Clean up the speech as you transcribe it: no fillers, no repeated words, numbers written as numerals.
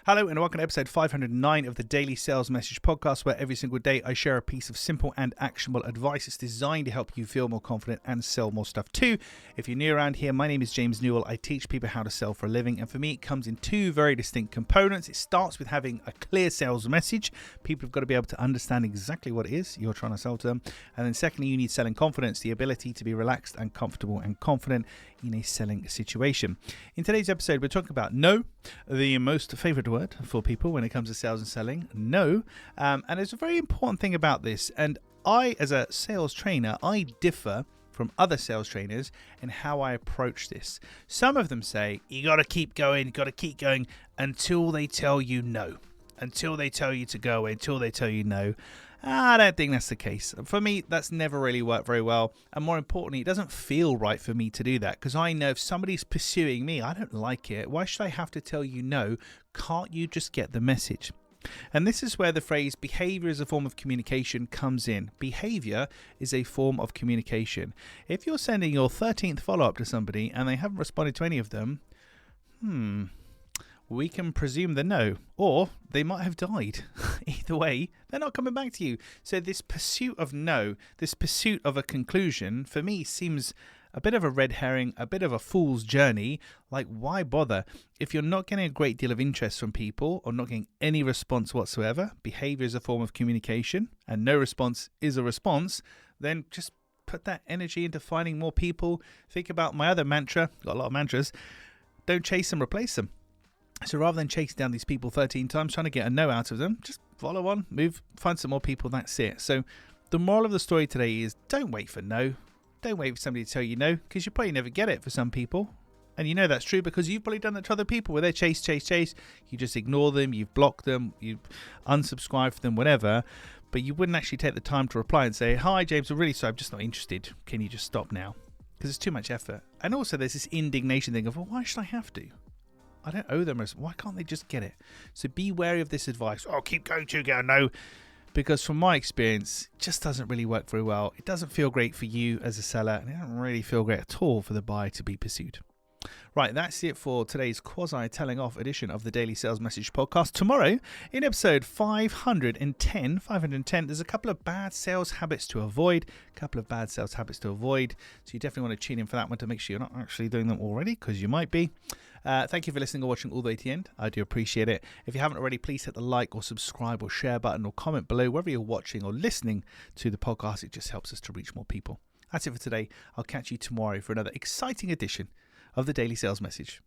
Hello and welcome to episode 509 of the Daily Sales Message Podcast, where every single day I share a piece of simple and actionable advice. It's designed to help you feel more confident and sell more stuff too. If you're new around here, my name is James Newell. I teach people how to sell for a living, and for me it comes in two very distinct components. It starts with having a clear sales message. People have got to be able to understand exactly what it is you're trying to sell to them. And then secondly, you need selling confidence, the ability to be relaxed and comfortable and confident in a selling situation. In today's episode, we're talking about no, the most favorite word for people when it comes to sales and selling. No. And there's a very important thing about this. And I, as a sales trainer, I differ from other sales trainers in how I approach this. Some of them say, you got to keep going until they tell you no, until they tell you to go away, until they tell you no. I don't think that's the case. For me, that's never really worked very well. And more importantly, it doesn't feel right for me to do that, because I know if somebody's pursuing me, I don't like it. Why should I have to tell you no? Can't you just get the message? And this is where the phrase behavior is a form of communication comes in. Behavior is a form of communication. If you're sending your 13th follow-up to somebody and they haven't responded to any of them, we can presume the no, or they might have died. Either way, they're not coming back to you. So this pursuit of no, this pursuit of a conclusion, for me seems a bit of a red herring, a bit of a fool's journey. Like, why bother? If you're not getting a great deal of interest from people or not getting any response whatsoever, behavior is a form of communication, and no response is a response, then just put that energy into finding more people. Think about my other mantra, got a lot of mantras, don't chase them, replace them. So rather than chasing down these people 13 times, trying to get a no out of them, just follow on, move, find some more people, that's it. So the moral of the story today is don't wait for no. Don't wait for somebody to tell you no, because you probably never get it for some people. And you know that's true because you've probably done that to other people where they chase. You just ignore them, you've blocked them, you unsubscribe for them, whatever. But you wouldn't actually take the time to reply and say, hi, James, I'm really sorry, I'm just not interested. Can you just stop now? Because it's too much effort. And also there's this indignation thing of, well, why should I have to? I don't owe them. Why can't they just get it? So be wary of this advice. Oh, keep going to get a no. Because from my experience, it just doesn't really work very well. It doesn't feel great for you as a seller, and it doesn't really feel great at all for the buyer to be pursued. Right, that's it for today's quasi-telling off edition of the Daily Sales Message Podcast. Tomorrow, in episode 510, there's a couple of bad sales habits to avoid. So you definitely want to tune in for that one to make sure you're not actually doing them already, because you might be. Thank you for listening or watching all the way to the end. I do appreciate it. If you haven't already, please hit the like or subscribe or share button or comment below wherever you're watching or listening to the podcast. It just helps us to reach more people. That's it for today. I'll catch you tomorrow for another exciting edition of the Daily Sales Message.